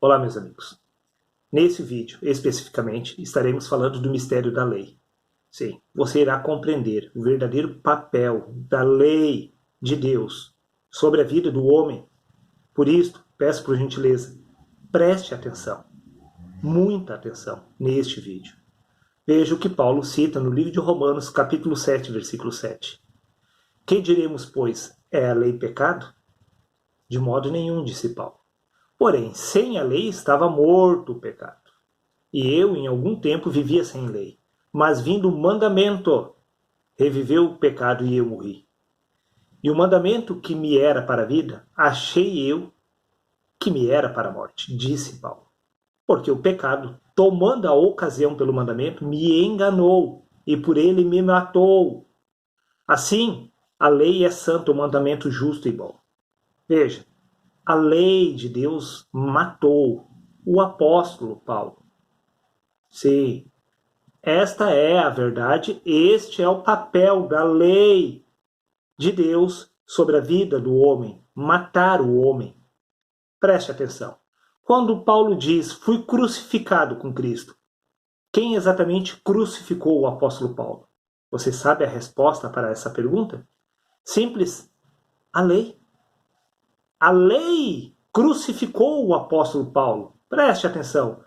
Olá, meus amigos. Nesse vídeo, especificamente, estaremos falando do mistério da lei. Sim, você irá compreender o verdadeiro papel da lei de Deus sobre a vida do homem. Por isso, peço por gentileza, preste atenção, muita atenção, neste vídeo. Veja o que Paulo cita no livro de Romanos, capítulo 7, versículo 7. Que diremos, pois, é a lei pecado? De modo nenhum, disse Paulo. Porém, sem a lei estava morto o pecado. E eu, em algum tempo, vivia sem lei. Mas vindo o mandamento, reviveu o pecado e eu morri. E o mandamento que me era para a vida, achei eu que me era para a morte, disse Paulo. Porque o pecado, tomando a ocasião pelo mandamento, me enganou e por ele me matou. Assim, a lei é santa, o mandamento justo e bom. Veja, a lei de Deus matou o apóstolo Paulo. Sim, esta é a verdade, este é o papel da lei de Deus sobre a vida do homem, matar o homem. Preste atenção. Quando Paulo diz, fui crucificado com Cristo, quem exatamente crucificou o apóstolo Paulo? Você sabe a resposta para essa pergunta? Simples, a lei. A lei crucificou o apóstolo Paulo. Preste atenção.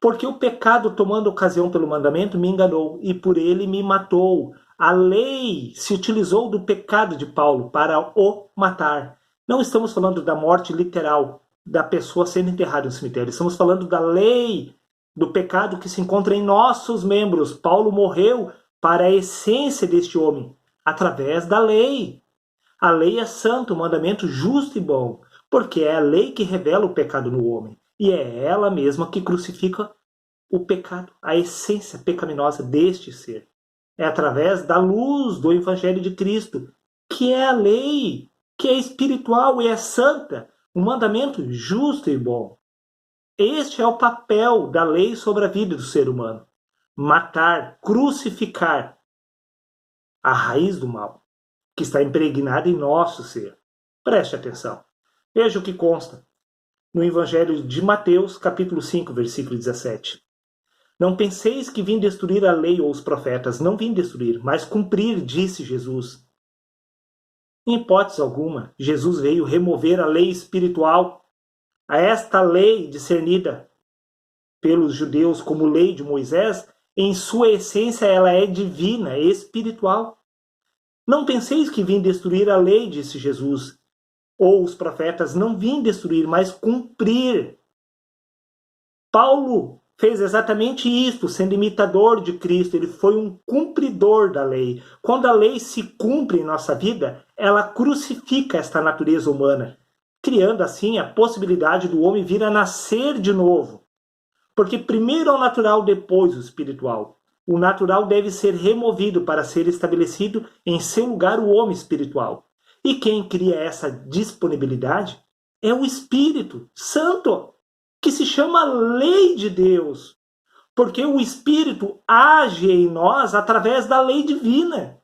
Porque o pecado, tomando ocasião pelo mandamento, me enganou e por ele me matou. A lei se utilizou do pecado de Paulo para o matar. Não estamos falando da morte literal, da pessoa sendo enterrada no cemitério. Estamos falando da lei, do pecado que se encontra em nossos membros. Paulo morreu para a essência deste homem, através da lei. A lei é santa, o mandamento justo e bom, porque é a lei que revela o pecado no homem. E é ela mesma que crucifica o pecado, a essência pecaminosa deste ser. É através da luz do Evangelho de Cristo, que é a lei, que é espiritual e é santa, um mandamento justo e bom. Este é o papel da lei sobre a vida do ser humano. Matar, crucificar a raiz do mal, que está impregnada em nosso ser. Preste atenção. Veja o que consta no Evangelho de Mateus, capítulo 5, versículo 17. Não penseis que vim destruir a lei ou os profetas. Não vim destruir, mas cumprir, disse Jesus. Em hipótese alguma, Jesus veio remover a lei espiritual. A esta lei discernida pelos judeus como lei de Moisés, em sua essência ela é divina, espiritual. Não penseis que vim destruir a lei, disse Jesus, ou os profetas. Não vim destruir, mas cumprir. Paulo fez exatamente isto, sendo imitador de Cristo. Ele foi um cumpridor da lei. Quando a lei se cumpre em nossa vida, ela crucifica esta natureza humana, criando assim a possibilidade do homem vir a nascer de novo. Porque primeiro é o natural, depois o espiritual. O natural deve ser removido para ser estabelecido em seu lugar o homem espiritual. E quem cria essa disponibilidade é o Espírito Santo, que se chama lei de Deus. Porque o Espírito age em nós através da lei divina.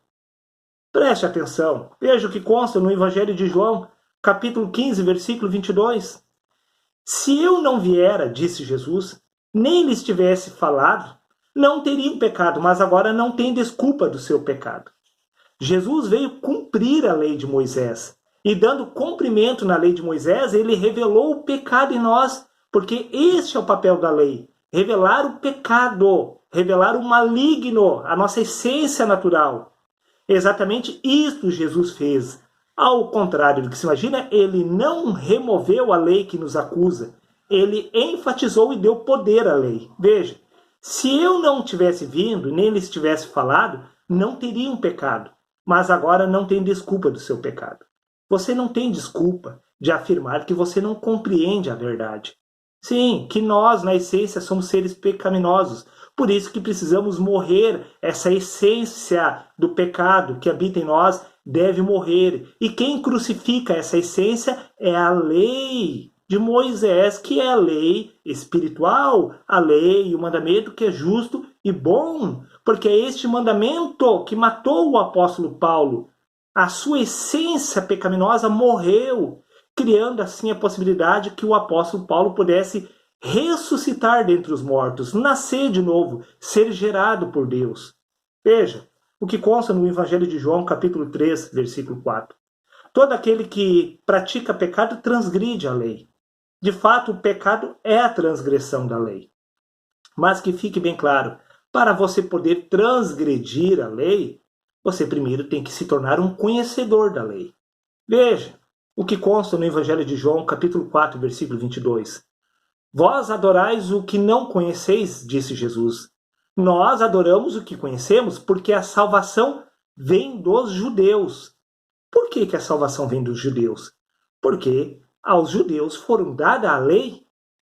Preste atenção. Veja o que consta no Evangelho de João, capítulo 15, versículo 22. Se eu não viera, disse Jesus, nem lhes tivesse falado, não teriam pecado, mas agora não tem desculpa do seu pecado. Jesus veio cumprir a lei de Moisés. E dando cumprimento na lei de Moisés, ele revelou o pecado em nós, porque este é o papel da lei. Revelar o pecado, revelar o maligno, a nossa essência natural. Exatamente isto Jesus fez. Ao contrário do que se imagina, ele não removeu a lei que nos acusa. Ele enfatizou e deu poder à lei. Veja, se eu não tivesse vindo, nem lhes tivesse falado, não teriam pecado. Mas agora não tem desculpa do seu pecado. Você não tem desculpa de afirmar que você não compreende a verdade. Sim, que nós, na essência, somos seres pecaminosos. Por isso que precisamos morrer. Essa essência do pecado que habita em nós deve morrer. E quem crucifica essa essência é a lei de Moisés, que é a lei espiritual, a lei, o mandamento que é justo e bom. Porque é este mandamento que matou o apóstolo Paulo. A sua essência pecaminosa morreu, criando assim a possibilidade que o apóstolo Paulo pudesse ressuscitar dentre os mortos, nascer de novo, ser gerado por Deus. Veja o que consta no Evangelho de João, capítulo 3, versículo 4. Todo aquele que pratica pecado transgride a lei. De fato, o pecado é a transgressão da lei. Mas que fique bem claro, para você poder transgredir a lei, você primeiro tem que se tornar um conhecedor da lei. Veja o que consta no Evangelho de João, capítulo 4, versículo 22. Vós adorais o que não conheceis, disse Jesus. Nós adoramos o que conhecemos porque a salvação vem dos judeus. Por que a salvação vem dos judeus? Porque aos judeus foram dada a lei,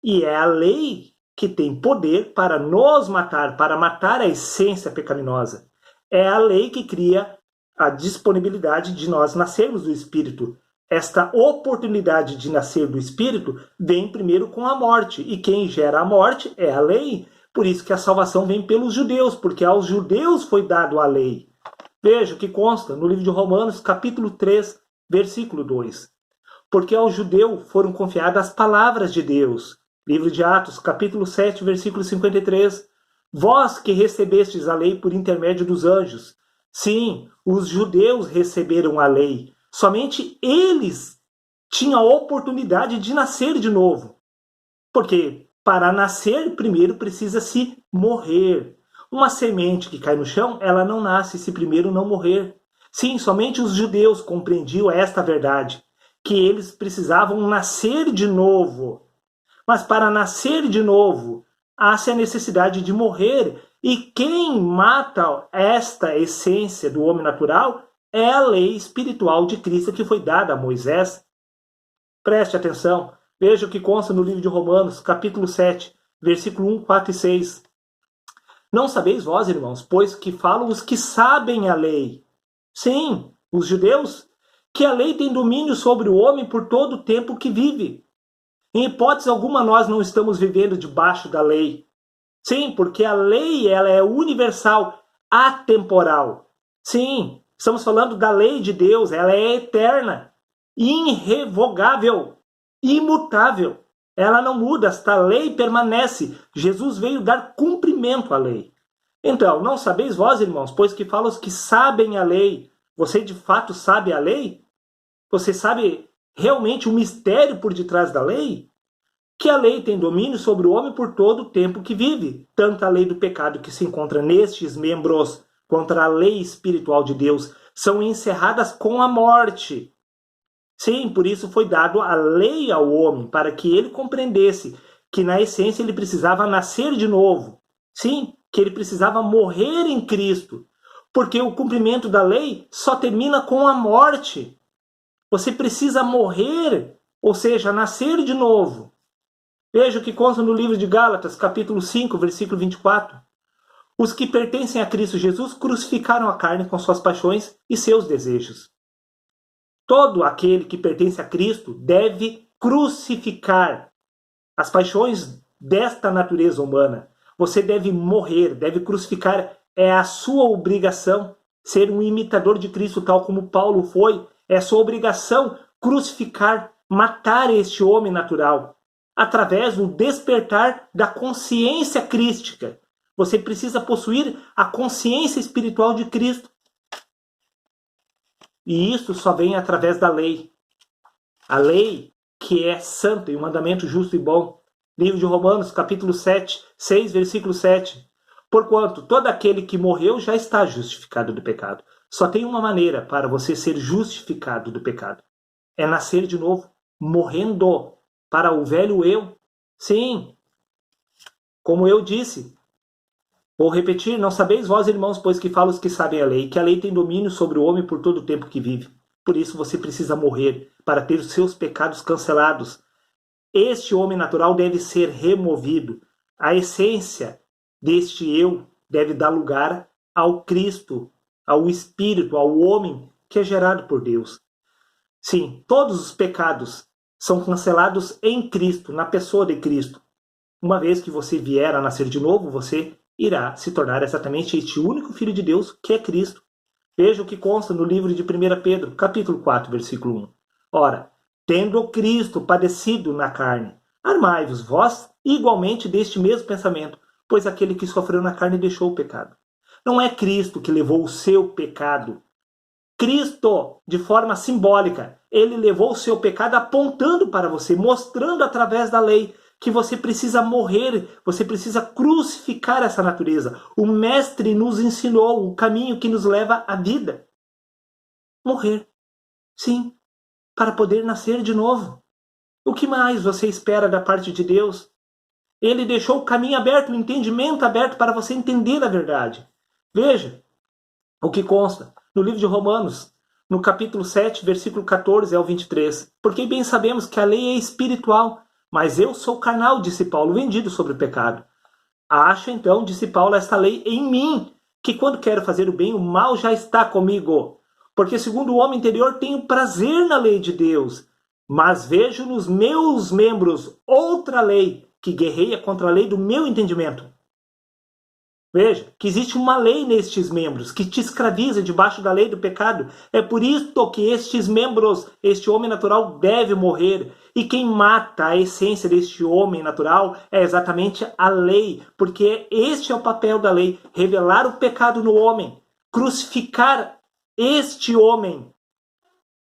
e é a lei que tem poder para nos matar, para matar a essência pecaminosa. É a lei que cria a disponibilidade de nós nascermos do Espírito. Esta oportunidade de nascer do Espírito vem primeiro com a morte, e quem gera a morte é a lei. Por isso que a salvação vem pelos judeus, porque aos judeus foi dado a lei. Veja o que consta no livro de Romanos, capítulo 3, versículo 2. Porque ao judeu foram confiadas as palavras de Deus. Livro de Atos, capítulo 7, versículo 53. Vós que recebestes a lei por intermédio dos anjos. Sim, os judeus receberam a lei. Somente eles tinham a oportunidade de nascer de novo. Porque para nascer, primeiro precisa-se morrer. Uma semente que cai no chão, ela não nasce se primeiro não morrer. Sim, somente os judeus compreendiam esta verdade, que eles precisavam nascer de novo. Mas para nascer de novo, há-se a necessidade de morrer. E quem mata esta essência do homem natural é a lei espiritual de Cristo que foi dada a Moisés. Preste atenção, veja o que consta no livro de Romanos, capítulo 7, versículo 1, 4 e 6. Não sabeis vós, irmãos, pois que falam os que sabem a lei. Sim, os judeus, que a lei tem domínio sobre o homem por todo o tempo que vive. Em hipótese alguma nós não estamos vivendo debaixo da lei. Sim, porque a lei ela é universal, atemporal. Sim, estamos falando da lei de Deus, ela é eterna, irrevogável, imutável. Ela não muda, esta lei permanece. Jesus veio dar cumprimento à lei. Então, não sabeis vós, irmãos, pois que falam os que sabem a lei. Você de fato sabe a lei? Você sabe realmente o mistério por detrás da lei? Que a lei tem domínio sobre o homem por todo o tempo que vive. Tanto a lei do pecado que se encontra nestes membros, contra a lei espiritual de Deus, são encerradas com a morte. Sim, por isso foi dado a lei ao homem, para que ele compreendesse que na essência ele precisava nascer de novo. Sim, que ele precisava morrer em Cristo, porque o cumprimento da lei só termina com a morte. Você precisa morrer, ou seja, nascer de novo. Veja o que consta no livro de Gálatas, capítulo 5, versículo 24. Os que pertencem a Cristo Jesus crucificaram a carne com suas paixões e seus desejos. Todo aquele que pertence a Cristo deve crucificar as paixões desta natureza humana. Você deve morrer, deve crucificar. É a sua obrigação ser um imitador de Cristo, tal como Paulo foi. É a sua obrigação crucificar, matar este homem natural, através do despertar da consciência crística. Você precisa possuir a consciência espiritual de Cristo. E isso só vem através da lei. A lei que é santa e um mandamento justo e bom. Livro de Romanos, capítulo 7, 6, versículo 7. Porquanto todo aquele que morreu já está justificado do pecado. Só tem uma maneira para você ser justificado do pecado. É nascer de novo, morrendo para o velho eu. Sim, como eu disse. Vou repetir, não sabeis vós, irmãos, pois que falam os que sabem a lei, que a lei tem domínio sobre o homem por todo o tempo que vive. Por isso você precisa morrer, para ter os seus pecados cancelados. Este homem natural deve ser removido. A essência deste eu deve dar lugar ao Cristo, ao Espírito, ao homem que é gerado por Deus. Sim, todos os pecados são cancelados em Cristo, na pessoa de Cristo. Uma vez que você vier a nascer de novo, você irá se tornar exatamente este único Filho de Deus, que é Cristo. Veja o que consta no livro de 1 Pedro, capítulo 4, versículo 1. Ora, tendo Cristo padecido na carne, armai-vos vós igualmente deste mesmo pensamento, pois aquele que sofreu na carne deixou o pecado. Não é Cristo que levou o seu pecado. Cristo, de forma simbólica, ele levou o seu pecado apontando para você, mostrando através da lei que você precisa morrer, você precisa crucificar essa natureza. O Mestre nos ensinou o caminho que nos leva à vida. Morrer. Sim, para poder nascer de novo. O que mais você espera da parte de Deus? Ele deixou o caminho aberto, o entendimento aberto para você entender a verdade. Veja o que consta no livro de Romanos, no capítulo 7, versículo 14 ao 23. Porque bem sabemos que a lei é espiritual, mas eu sou carnal, disse Paulo, vendido sobre o pecado. Acho então, disse Paulo, esta lei em mim, que quando quero fazer o bem, o mal já está comigo. Porque segundo o homem interior tenho prazer na lei de Deus, mas vejo nos meus membros outra lei que guerreia contra a lei do meu entendimento. Veja que existe uma lei nestes membros que te escraviza debaixo da lei do pecado. É por isso que estes membros, este homem natural deve morrer. E quem mata a essência deste homem natural é exatamente a lei. Porque este é o papel da lei, revelar o pecado no homem, crucificar este homem,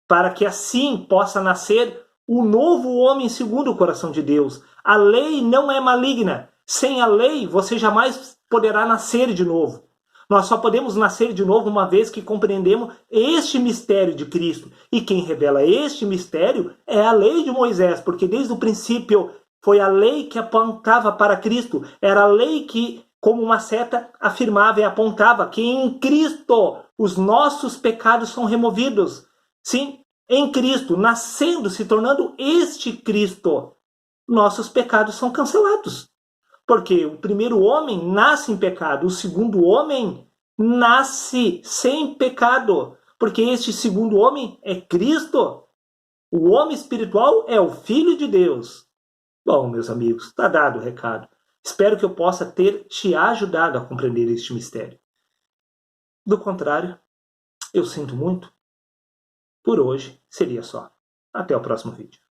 para que assim possa nascer o novo homem segundo o coração de Deus. A lei não é maligna. Sem a lei, você jamais poderá nascer de novo. Nós só podemos nascer de novo uma vez que compreendemos este mistério de Cristo. E quem revela este mistério é a lei de Moisés, porque desde o princípio foi a lei que apontava para Cristo. Era a lei que, como uma seta, afirmava e apontava que em Cristo os nossos pecados são removidos. Sim, em Cristo, nascendo, se tornando este Cristo, nossos pecados são cancelados. Porque o primeiro homem nasce em pecado, o segundo homem nasce sem pecado. Porque este segundo homem é Cristo. O homem espiritual é o Filho de Deus. Bom, meus amigos, está dado o recado. Espero que eu possa ter te ajudado a compreender este mistério. Do contrário, eu sinto muito. Por hoje seria só. Até o próximo vídeo.